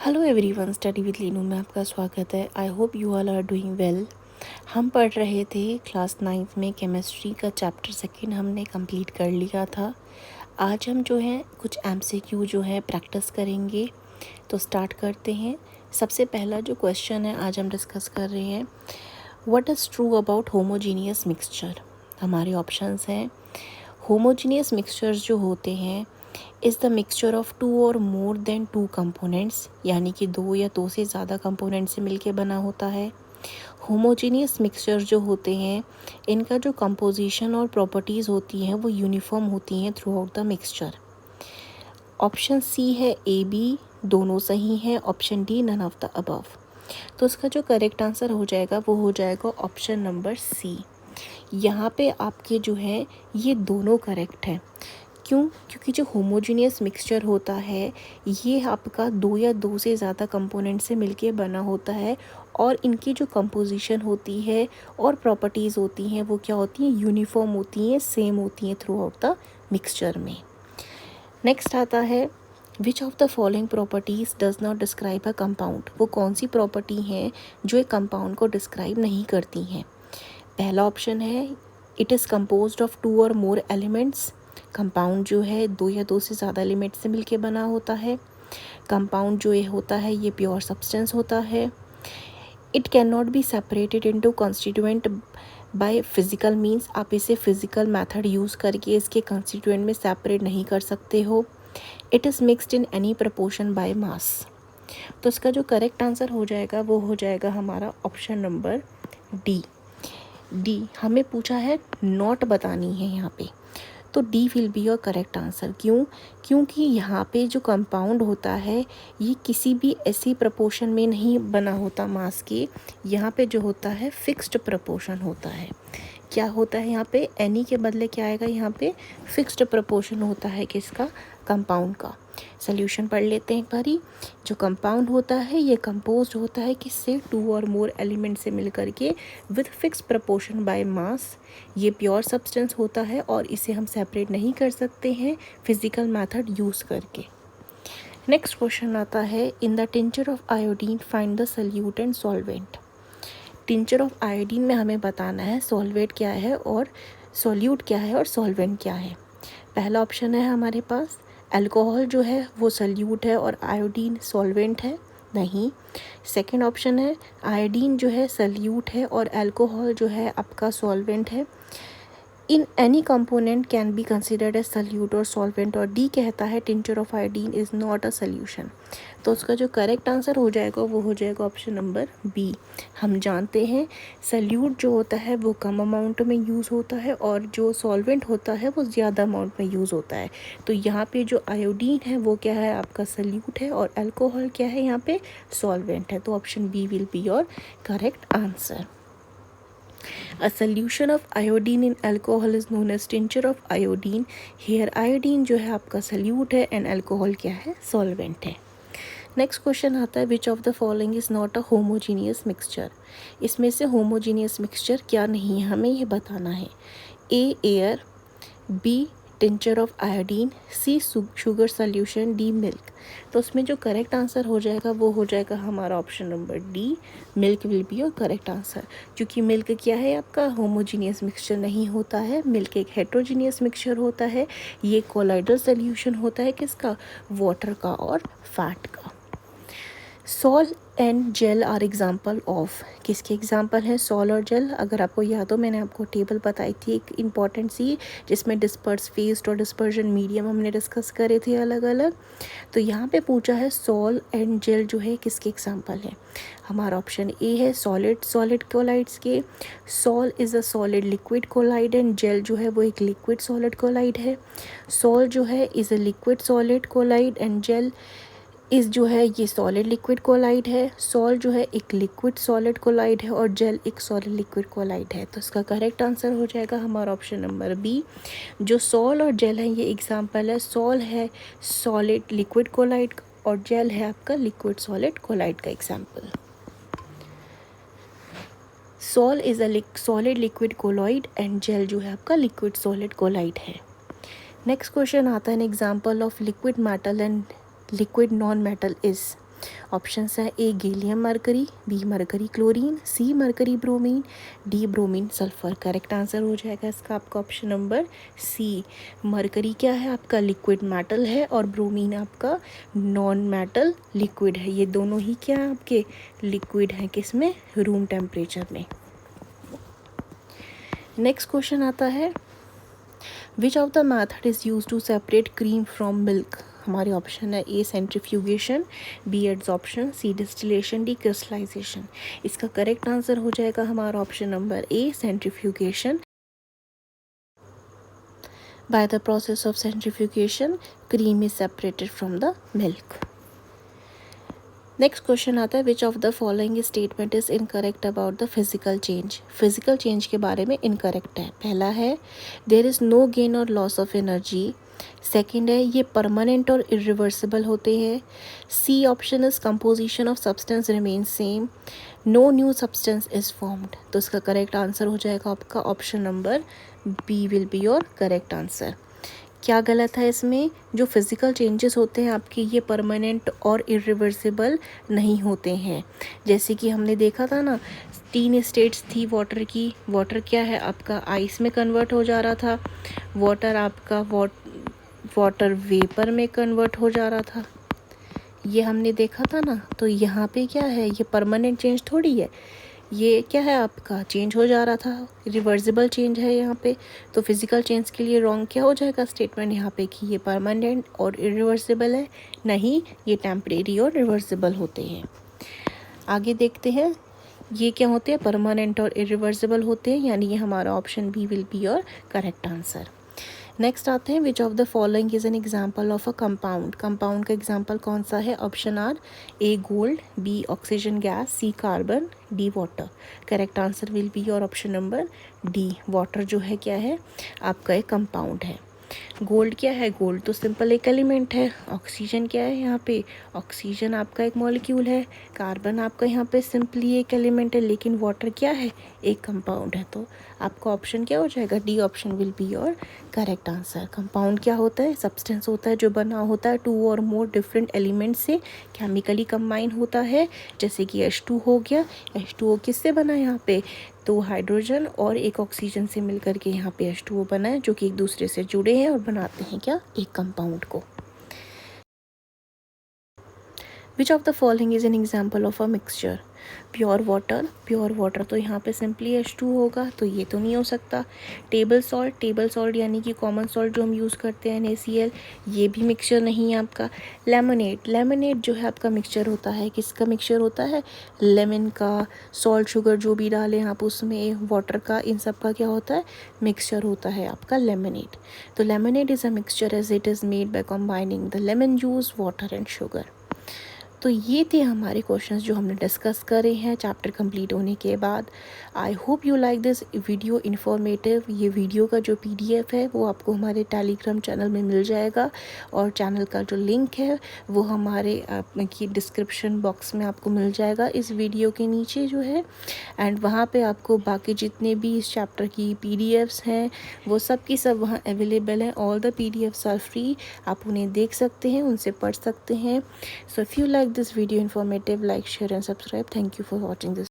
Hello everyone, study with Leenu में आपका स्वागत है। I hope you all are doing well. हम पढ़ रहे थे क्लास 9th में केमिस्ट्री का चैप्टर 2 हमने कंप्लीट कर लिया था। आज हम जो है कुछ एमसीक्यू जो है प्रैक्टिस करेंगे। तो स्टार्ट करते हैं। सबसे पहला जो क्वेश्चन है आज हम डिस्कस कर रहे हैं, what is true about homogeneous mixture. हमारे ऑप्शंस हैं, होमोजीनियस मिक्सचर्स जो होते हैं इज़ द मिक्सचर ऑफ 2 और मोर देन 2 कंपोनेंट्स, यानी कि 2 या 2 से ज़्यादा कंपोनेंट से मिलके बना होता है। होमोजीनियस मिक्सचर जो होते हैं इनका जो कंपोजिशन और प्रॉपर्टीज़ होती हैं वो यूनिफॉर्म होती हैं throughout the mixture. Option C है ए बी, दोनों सही हैं। Option D none of the above. तो इसका जो करेक्ट आंसर हो जाएगा वो हो जाएगा ऑप्शन नंबर सी। यहाँ पे आपके जो है ये दोनों करेक्ट हैं। क्यों? क्योंकि जो होमोजीनियस मिक्सचर होता है ये आपका 2 या 2 से ज़्यादा कंपोनेंट से मिलके बना होता है और इनकी जो कंपोजिशन होती है और प्रॉपर्टीज़ होती हैं वो क्या होती हैं, यूनिफॉर्म होती हैं, सेम होती हैं थ्रू आउट द मिक्सचर में। नेक्स्ट आता है, which of the following properties does not describe a compound. वो कौन सी प्रॉपर्टी हैं जो एक कंपाउंड को डिस्क्राइब नहीं करती हैं। पहला ऑप्शन है, इट इज़ कंपोज्ड ऑफ 2 और मोर एलिमेंट्स। कंपाउंड जो है 2 या 2 से ज़्यादा एलिमेंट से मिलके बना होता है। कंपाउंड जो ये होता है ये प्योर सब्सटेंस होता है। It can not be separated into constituent by physical means. आप इसे फिजिकल मेथड यूज़ करके इसके कंस्टिट्यूएंट में सेपरेट नहीं कर सकते हो। It is mixed in any proportion by mass. तो इसका जो करेक्ट आंसर हो जाएगा वो हो जाएगा हमारा ऑप्शन नंबर डी। हमें पूछा है नॉट बतानी है यहाँ पे, तो D will be your correct answer. क्यों? क्योंकि यहाँ पे जो कंपाउंड होता है ये किसी भी ऐसी प्रपोर्शन में नहीं बना होता मास के। यहाँ पे जो होता है फिक्स्ड प्रपोर्शन होता है। क्या होता है यहाँ पे, एनी के बदले क्या आएगा, यहाँ पे फिक्स्ड प्रपोर्शन होता है किसका, कंपाउंड का। सोल्यूशन पढ़ लेते हैं एक बारी। जो कंपाउंड होता है ये कंपोज्ड होता है किससे, 2 और मोर एलिमेंट से मिलकर के with fix proportion by mass. ये प्योर सब्सटेंस होता है और इसे हम सेपरेट नहीं कर सकते हैं फिजिकल मेथड यूज़ करके। नेक्स्ट क्वेश्चन आता है, in the tincture of iodine find the solute and solvent. Tincture of iodine में हमें बताना है सॉल्वेट क्या है और सॉल्यूट क्या है और सॉल्वेंट क्या है। पहला ऑप्शन है हमारे पास, अल्कोहल जो है वो सल्यूट है और आयोडीन सॉल्वेंट है। नहीं। सेकंड ऑप्शन है, आयोडीन जो है सल्यूट है और अल्कोहल जो है आपका सॉल्वेंट है। In any component can be considered as solute और सॉल्वेंट। और डी कहता है tincture of iodine is not a solution. तो उसका जो करेक्ट आंसर हो जाएगा वो हो जाएगा ऑप्शन नंबर बी। हम जानते हैं सल्यूट जो होता है वो कम अमाउंट में यूज़ होता है और जो सॉल्वेंट होता है वो ज़्यादा अमाउंट में यूज़ होता है। तो यहाँ पे जो आयोडीन है वो क्या है, आपका सल्यूट है और अल्कोहल क्या है, यहाँ पे सॉल्वेंट है। तो option B will be your correct answer. A solution of iodine in alcohol is known as tincture of iodine. Here iodine जो है आपका सल्यूट है एंड अल्कोहल क्या है, सॉल्वेंट है। नेक्स्ट क्वेश्चन आता है, which of the following is not a homogeneous mixture. इसमें से होमोजीनियस मिक्सचर क्या नहीं है, हमें ये बताना है। A air, B tincture of iodine, C sugar solution, D milk. तो उसमें जो करेक्ट आंसर हो जाएगा वो हो जाएगा हमारा option number D, milk will be your correct answer. क्योंकि मिल्क क्या है, आपका होमोजीनियस मिक्सचर नहीं होता है। मिल्क एक हेट्रोजीनियस मिक्सचर होता है। ये कोलाइडल सॉल्यूशन होता है किसका, वाटर का और फैट का। Sol and gel are example of, किसके एग्जाम्पल हैं सॉल और जेल। अगर आपको याद हो मैंने आपको टेबल बताई थी एक इम्पॉर्टेंट सी, जिसमें डिस्पर्स फेस्ड और डिस्पर्जन मीडियम हमने डिस्कस करे थे अलग अलग। तो यहाँ पे पूछा है सॉल एंड जेल जो है किसके एग्जाम्पल है। हमारा ऑप्शन ए है सॉलिड सॉलिड कोलाइड्स के। Sol is a solid liquid colloid and gel जो है वो एक लिक्विड सॉलिड कोलाइड है। सॉल जो है is a liquid solid colloid and gel is जो है ये सॉलिड लिक्विड कोलाइड है। सॉल जो है एक लिक्विड सॉलिड कोलाइड है और जेल एक सॉलिड लिक्विड कोलाइड है। तो इसका करेक्ट आंसर हो जाएगा हमारा ऑप्शन नंबर बी। जो सॉल और जेल है ये एग्जांपल है। सॉल है सॉलिड लिक्विड कोलाइड और जेल है आपका लिक्विड सॉलिड कोलाइड का example. Sol is a solid liquid colloid and gel जो है आपका लिक्विड सॉलिड कोलाइड है। नेक्स्ट क्वेश्चन आता है, an example of liquid metal and liquid non metal is. Option है A gallium mercury, B mercury chlorine, C mercury bromine, D bromine sulphur. Correct answer हो जाएगा इसका आपका ऑप्शन नंबर सी। मरकरी क्या है आपका लिक्विड मेटल है और ब्रोमीन आपका नॉन मेटल लिक्विड है। ये दोनों ही क्या है आपके लिक्विड हैं, किसमें, रूम टेम्परेचर में। नेक्स्ट क्वेश्चन आता है which of the method is use to separate cream from milk. हमारे ऑप्शन है A centrifugation, B adsorption, C distillation, D crystallization. इसका करेक्ट आंसर हो जाएगा हमारा option number A centrifugation. By the process of centrifugation cream is separated from the milk. Next question आता है which of the following statement is incorrect about the physical change. Physical change के बारे में incorrect है। पहला है there is no gain और loss of energy. Second है ये परमानेंट और इरिवर्सिबल होते हैं। C option is composition of substance remain same. No new substance is formed. तो इसका करेक्ट आंसर हो जाएगा आपका option number B will be your correct answer. क्या गलत है इसमें, जो फिज़िकल चेंजेस होते हैं आपके ये परमानेंट और इरिवर्सिबल नहीं होते हैं। जैसे कि हमने देखा था ना 3 स्टेट्स थी वाटर की। वाटर क्या है आपका आइस में कन्वर्ट हो जा रहा था, वाटर आपका वाटर वेपर में कन्वर्ट हो जा रहा था, ये हमने देखा था ना। तो यहाँ पे क्या है, ये परमानेंट चेंज थोड़ी है, ये क्या है आपका चेंज हो जा रहा था, रिवर्सिबल चेंज है यहाँ पे। तो फिज़िकल चेंज के लिए रॉन्ग क्या हो जाएगा स्टेटमेंट यहाँ पे कि ये परमानेंट और इरिवर्सिबल है, नहीं ये टेम्परेरी और रिवर्सिबल होते हैं। आगे देखते हैं ये क्या होते हैं, परमानेंट और इरिवर्सिबल होते हैं, यानी ये हमारा option B will be your correct answer. Next आते हैं which of the following is an example of a compound. Compound का एग्जाम्पल कौन सा है, option are A gold, B oxygen gas, C carbon, D water. Correct answer will be your option number D. Water जो है क्या है आपका एक कंपाउंड है। गोल्ड क्या है, गोल्ड तो सिंपल एक एलिमेंट है। ऑक्सीजन क्या है यहाँ पे, ऑक्सीजन आपका एक मॉलिक्यूल है। कार्बन आपका यहाँ पे सिंपली एक एलिमेंट है, लेकिन वाटर क्या है एक कंपाउंड है। तो आपका ऑप्शन क्या हो जाएगा, D option will be your correct answer. Compound क्या होता है, सब्सटेंस होता है जो बना होता है 2 और मोर डिफरेंट एलिमेंट से केमिकली कंबाइन होता है। जैसे कि H2 हो गया, H2O किससे बना है यहाँ पे, तो हाइड्रोजन और एक ऑक्सीजन से मिलकर के यहाँ पे H2O बना है, जो कि एक दूसरे से जुड़े हैं और बनाते हैं क्या, एक कंपाउंड को। विच of the following is an example of a mixture. Pure water तो यहाँ पे सिंपली H2 होगा, तो ये तो नहीं हो सकता। टेबल सॉल्ट यानी कि कॉमन सॉल्ट जो हम यूज़ करते हैं NaCl, ये भी मिक्सचर नहीं है आपका। लेमनेट जो है आपका मिक्सचर होता है, किसका मिक्सचर होता है, लेमन का, सॉल्ट शुगर जो भी डालें आप उसमें, वाटर का, इन सब का क्या होता है मिक्सचर होता है आपका लेमनेट। तो lemonade is a mixture as it is made by combining the lemon juice, water and sugar. तो ये थे हमारे क्वेश्चंस जो हमने डिस्कस करे हैं चैप्टर कंप्लीट होने के बाद। आई hope you like this video informative. ये वीडियो का जो PDF है वो आपको हमारे टेलीग्राम चैनल में मिल जाएगा, और चैनल का जो लिंक है वो हमारे की डिस्क्रिप्शन बॉक्स में आपको मिल जाएगा इस वीडियो के नीचे जो है। एंड वहाँ पे आपको बाकी जितने भी इस चैप्टर की PDFs हैं वो सब की सब वहाँ अवेलेबल हैं। All the PDFs are free, आप उन्हें देख सकते हैं, उनसे पढ़ सकते हैं। So if you like this video informative, like, share and subscribe. Thank you for watching this.